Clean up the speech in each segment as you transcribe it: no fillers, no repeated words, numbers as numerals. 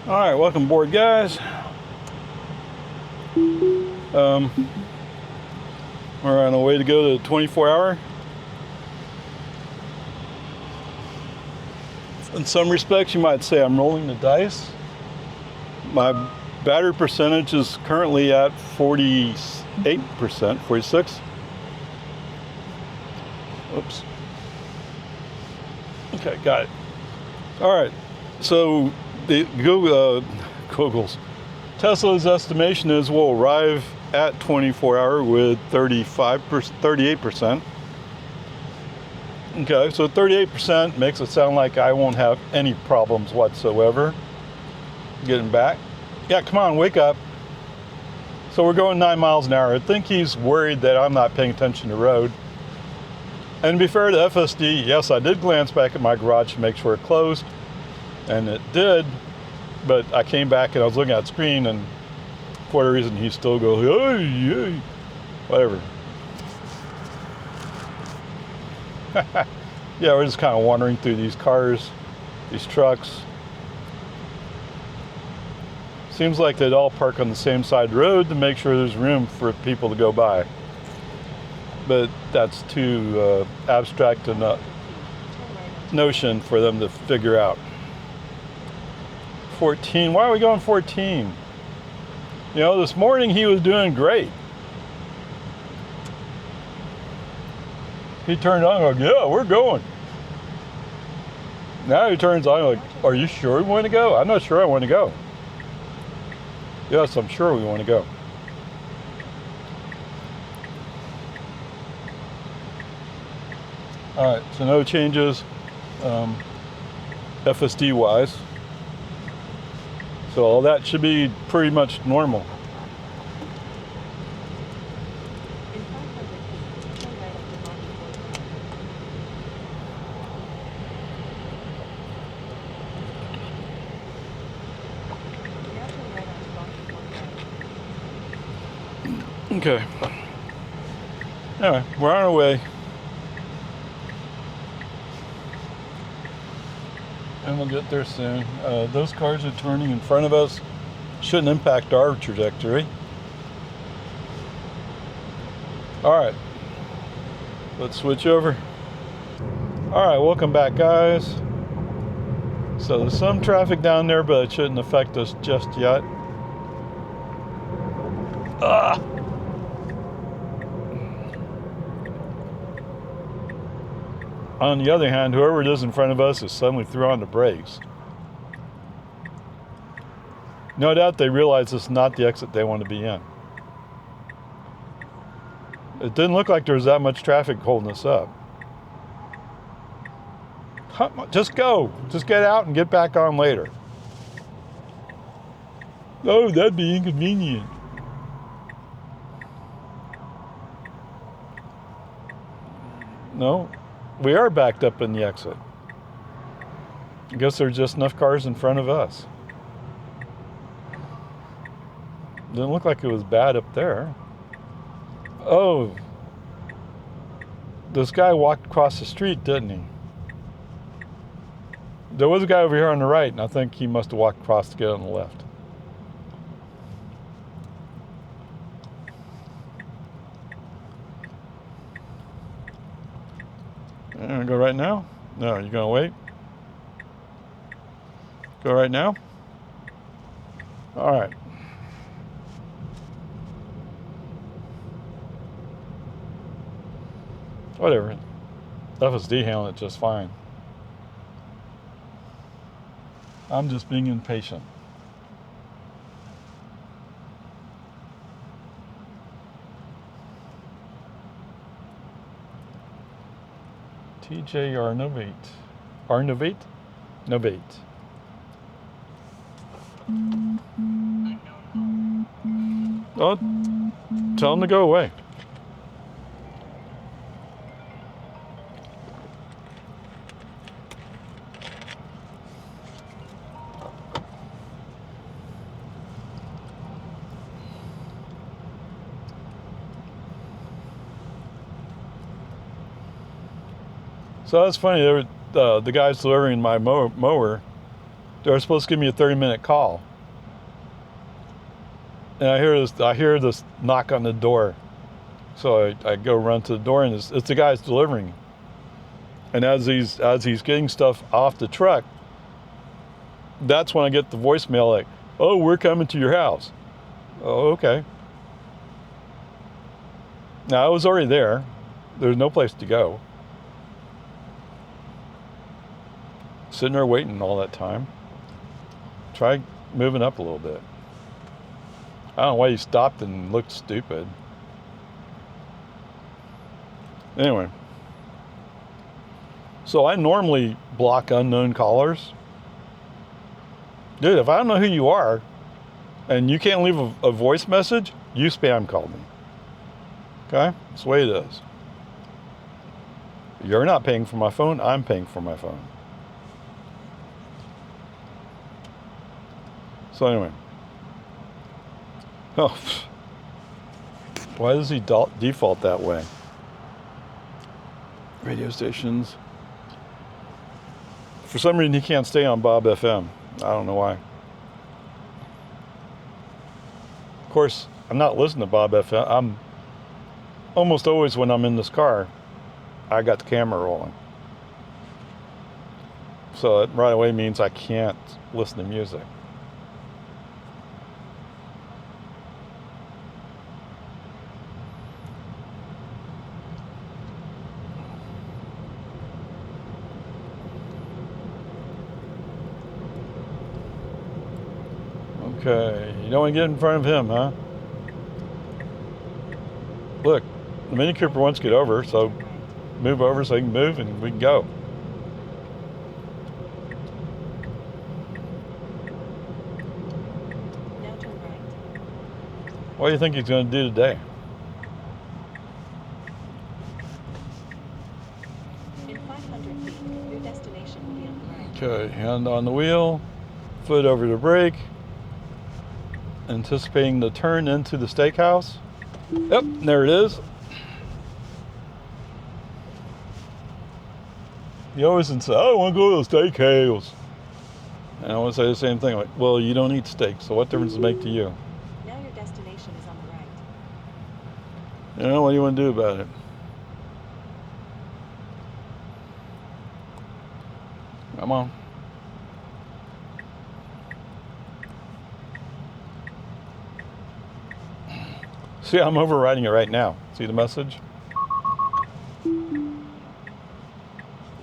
All right, welcome aboard, guys. We're on our way to go to 24-hour. In some respects, you might say I'm rolling the dice. My battery percentage is currently at 48%, 46. Oops. Okay, got it. All right, so the Google's Tesla's estimation is we'll arrive at 24-hour with 38%. Okay, so 38% makes it sound like I won't have any problems whatsoever getting back. Yeah, come on, wake up. So we're going 9 miles an hour. I think he's worried that I'm not paying attention to the road. And to be fair to FSD, yes, I did glance back at my garage to make sure it closed, and it did, but I came back and I was looking at the screen, and for whatever reason, he still goes, hey, hey, whatever. Yeah, we're just kind of wandering through these cars, these trucks. Seems like they'd all park on the same side of the road to make sure there's room for people to go by. But that's too abstract a notion for them to figure out. 14, why are we going 14? You know, this morning he was doing great. He turned on, like, yeah, we're going. Now he turns on, like, are you sure we want to go? I'm not sure I want to go. Yes, I'm sure we want to go. All right, so no changes FSD wise. So all that should be pretty much normal. Okay. Anyway, we're on our way. And we'll get there soon. Those cars are turning in front of us. Shouldn't impact our trajectory. All right. Let's switch over. All right, welcome back, guys. So there's some traffic down there, but it shouldn't affect us just yet. Ah! On the other hand, whoever it is in front of us is suddenly threw on the brakes. No doubt they realize this is not the exit they want to be in. It didn't look like there was that much traffic holding us up. Just go. Just get out and get back on later. Oh, that'd be inconvenient. No. We are backed up in the exit. I guess there's just enough cars in front of us. Didn't look like it was bad up there. Oh, this guy walked across the street, didn't he? There was a guy over here on the right, and I think he must have walked across to get on the left. You gonna go right now? No, you gonna wait? Go right now? All right. Whatever. FSD handled it just fine. I'm just being impatient. TJ Arnovate. Arnovate? Novate. Oh, tell him to go away. So that's funny. The guys delivering my mower They were supposed to give me a 30-minute call. And I hear this knock on the door. So I go run to the door, and it's the guy that's delivering. And as he's getting stuff off the truck, that's when I get the voicemail like, "Oh, we're coming to your house." Oh, okay. Now I was already there. There's no place to go. Sitting there waiting all that time. Try moving up a little bit. I don't know why he stopped and looked stupid. Anyway. So I normally block unknown callers. Dude, if I don't know who you are and you can't leave a voice message, you spam call me. Okay? That's the way it is. You're not paying for my phone, I'm paying for my phone. So anyway. Oh. Why does he default that way? Radio stations. For some reason, he can't stay on Bob FM. I don't know why. Of course, I'm not listening to Bob FM. I'm almost always, when I'm in this car, I got the camera rolling. So it right away means I can't listen to music. Okay, you don't want to get in front of him, huh? Look, the Mini Cooper wants to get over, so move over so he can move and we can go. Now turn right. What do you think he's going to do today? In 500 feet, your destination will be on the right. Okay, hand on the wheel, foot over the brake. Anticipating the turn into the steakhouse. Yep, there it is. You always say, "I want to go to the steakhouse." And I want to say the same thing, like, well, you don't eat steak, so what difference does it make to you? Now your destination is on the right. You know, what do you want to do about it? Come on. See, I'm overriding it right now. See the message?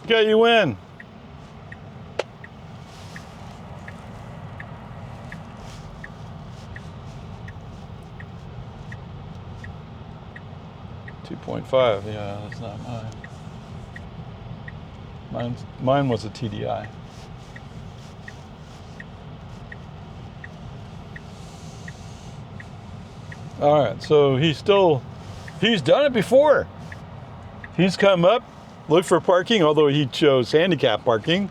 Okay, you win. .5, yeah, that's not mine. Mine was a TDI. All right, so he's done it before. He's come up, looked for parking, although he chose handicap parking.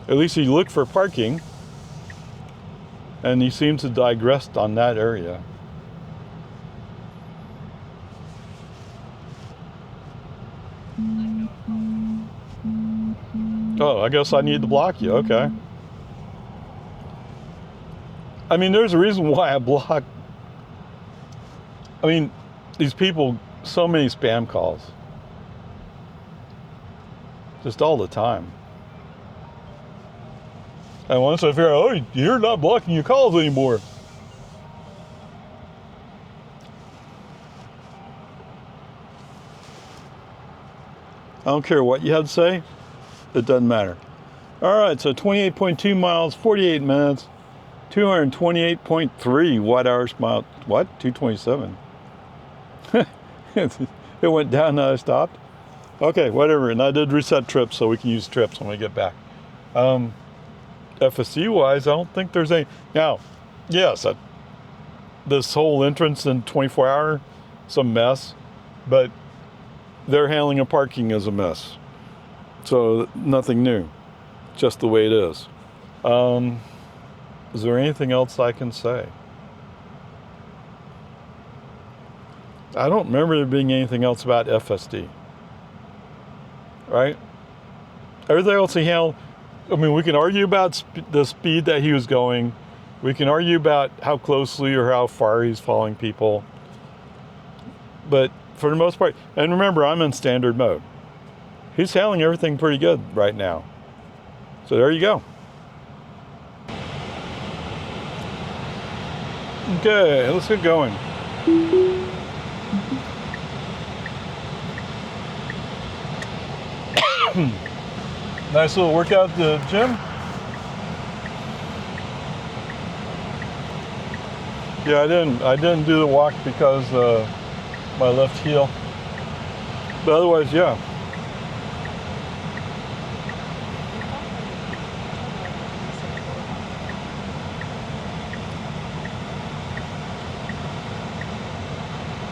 At least he looked for parking. And he seems to digress on that area. Oh, I guess I need to block you, okay. I mean, there's a reason why I block. I mean, these people, so many spam calls. Just all the time. And once I figure out, oh, you're not blocking your calls anymore. I don't care what you have to say. It doesn't matter. All right, so 28.2 miles, 48 minutes, 228.3 watt-hours mile. What? 227. It went down and I stopped. Okay, whatever. And I did reset trips so we can use trips when we get back. FSC-wise, I don't think there's any. Now, yes, this whole entrance in 24-hour is a mess, but their handling of parking is a mess. So nothing new, just the way it is. Is there anything else I can say? I don't remember there being anything else about FSD. Right? Everything else he handled. I mean, we can argue about the speed that he was going. We can argue about how closely or how far he's following people. But for the most part, and remember, I'm in standard mode. He's handling everything pretty good right now. So there you go. Okay, let's get going. Nice little workout at the gym. Yeah, I didn't do the walk because my left heel. But otherwise, yeah.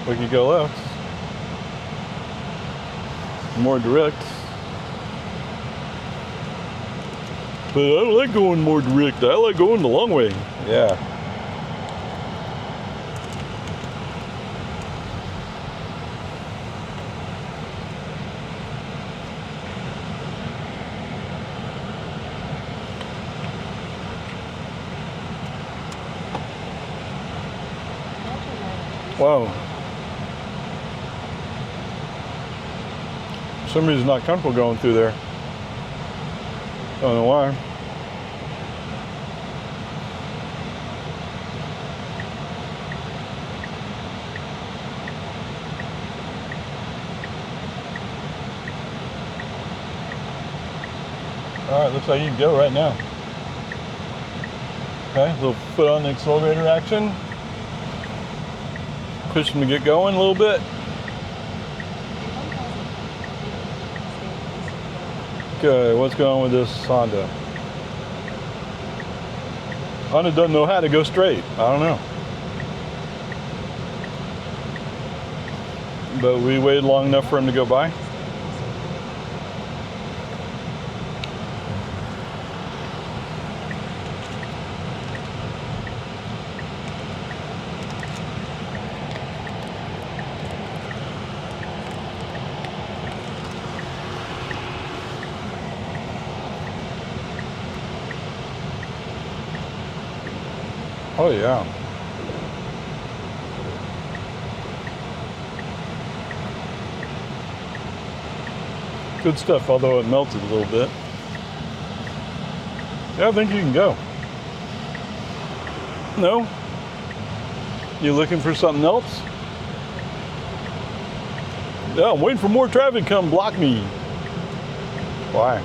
We could go left. More direct. But I don't like going more direct. I like going the long way. Yeah. Wow. For some reason, not comfortable going through there. Don't know why. All right, looks like you can go right now. Okay, a little foot on the accelerator action. Push him to get going a little bit. Okay, what's going on with this Honda? Honda doesn't know how to go straight. I don't know. But we waited long enough for him to go by. Oh yeah. Good stuff, although it melted a little bit. Yeah, I think you can go. No? You looking for something else? Yeah, I'm waiting for more traffic to come block me. Why?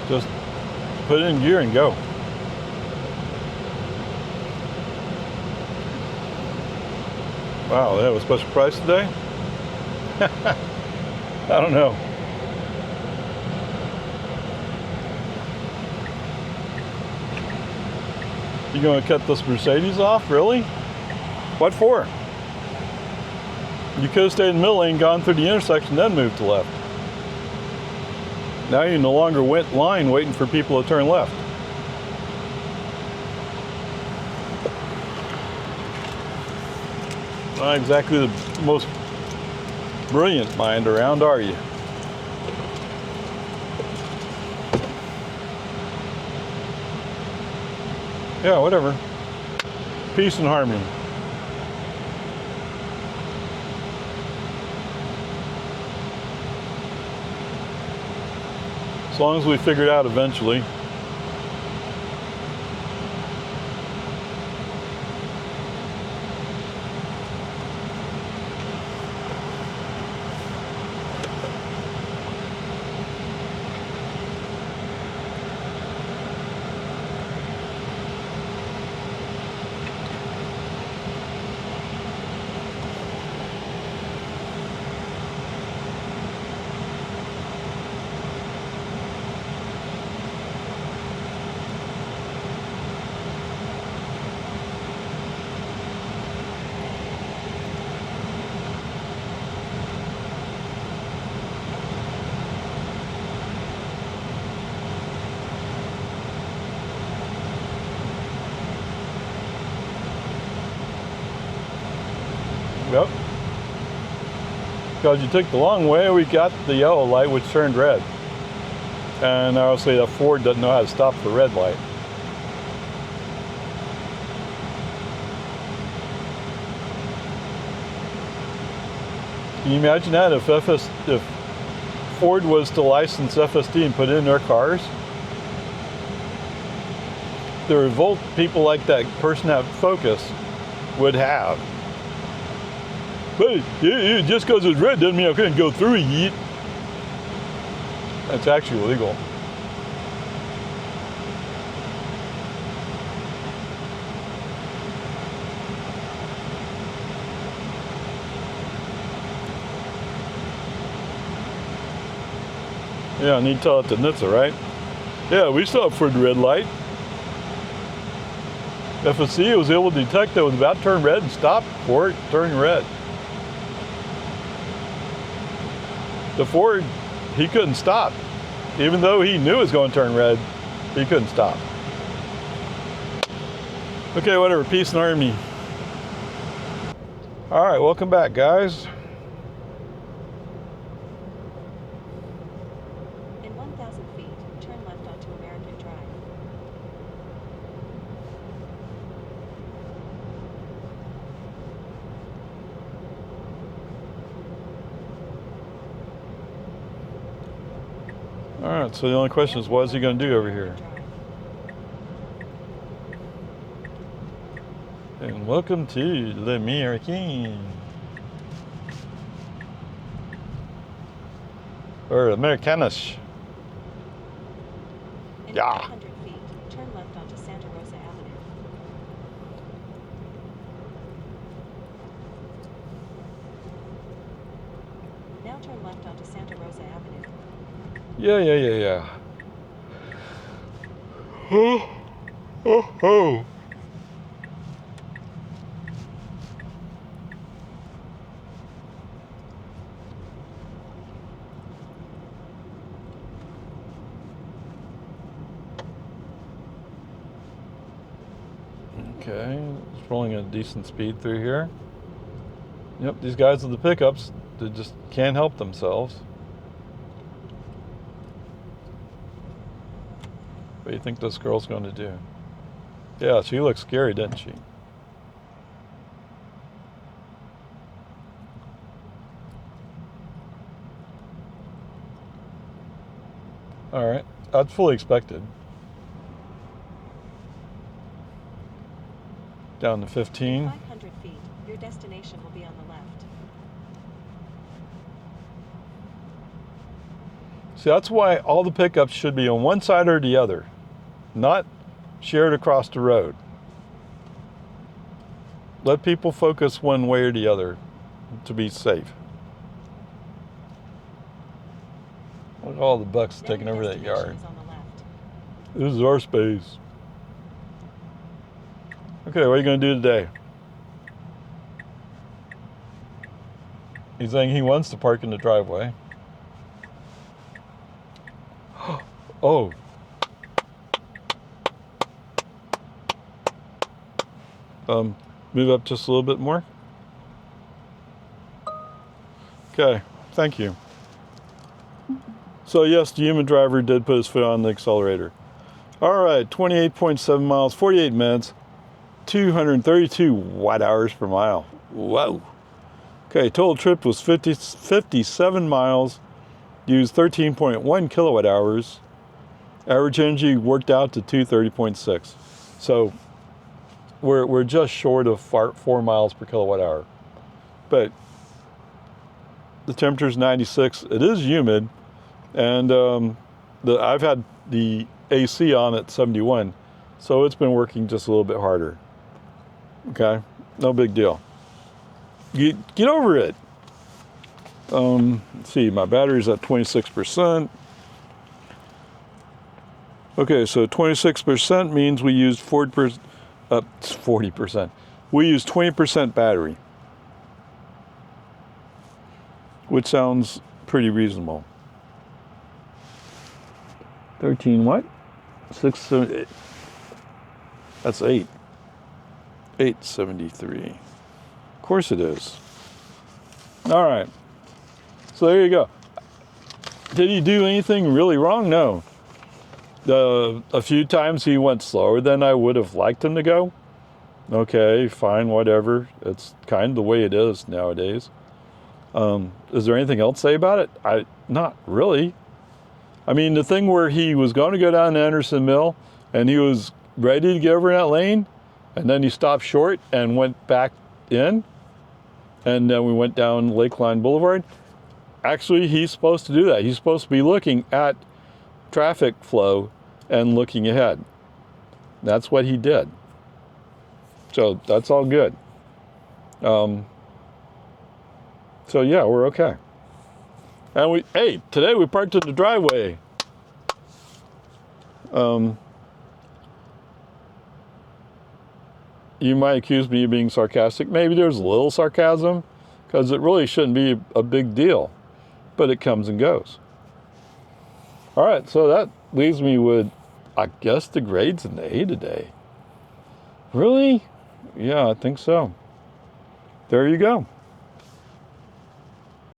Just put it in gear and go. Wow, they have a special price today? I don't know. You gonna cut this Mercedes off, really? What for? You could have stayed in the middle lane, gone through the intersection, then moved to left. Now you no longer went line waiting for people to turn left. Not exactly the most brilliant mind around, are you? Yeah, whatever. Peace and harmony. As long as we figure it out eventually. Yep. Because you took the long way, we got the yellow light, which turned red. And obviously that Ford doesn't know how to stop the red light. Can you imagine that if Ford was to license FSD and put it in their cars? The revolt people like that person at Focus would have. But just because it's red doesn't mean I couldn't go through it. That's actually illegal. Yeah, I need to tell it to NHTSA, right? Yeah, we saw it for the red light. FSC was able to detect that it was about to turn red and stop for it turning red. The Ford, he couldn't stop. Even though he knew it was going to turn red, he couldn't stop. Okay, whatever, peace and harmony. All right, welcome back, guys. In 1,000 feet, turn left onto American Drive. All right, so the only question is, what is he going to do over here? And welcome to l'Américain. Or Americanas. In Yeah. 500 feet, turn left onto Santa Rosa Avenue. Now turn left onto Santa Rosa Avenue. Yeah. Oh. Okay, it's rolling at a decent speed through here. Yep, these guys with the pickups, they just can't help themselves. What do you think this girl's going to do? Yeah, she looks scary, doesn't she? All right, that's fully expected. Down to 15. 500 feet, your destination will be on the left. See, that's why all the pickups should be on one side or the other, not shared across the road. Let people focus one way or the other to be safe. Look at all the bucks Now taking your over that destination yard. is on the left. This is our space. Okay, what are you going to do today? He's saying he wants to park in the driveway. Oh. Move up just a little bit more. Okay, thank you. So yes, the human driver did put his foot on the accelerator. All right, 28.7 miles, 48 minutes, 232 watt-hours per mile. Whoa. Okay, total trip was 57 miles, used 13.1 kilowatt hours. Average energy worked out to 230.6. So we're just short of 4 miles per kilowatt hour. But the temperature's 96. It is humid, and I've had the AC on at 71, so it's been working just a little bit harder. Okay, no big deal. Get over it. Let's see, my battery's at 26%. Okay, so 26% means we used 40%. We used 20% battery, which sounds pretty reasonable. 13 what? 6, 7, 8. That's 8. 873. Of course it is. All right. So there you go. Did he do anything really wrong? No. A few times he went slower than I would have liked him to go. Okay, fine, whatever. It's kind of the way it is nowadays. Is there anything else to say about it? Not really. I mean, the thing where he was going to go down to Anderson Mill and he was ready to get over that lane, and then he stopped short and went back in, and then we went down Lakeline Boulevard. Actually, he's supposed to do that. He's supposed to be looking at traffic flow and looking ahead. That's what he did. So that's all good. So yeah, we're okay. And today we parked in the driveway. You might accuse me of being sarcastic. Maybe there's a little sarcasm, because it really shouldn't be a big deal, but it comes and goes. All right, so that leaves me with, I guess, the grades in the A today. Really? Yeah, I think so. There you go.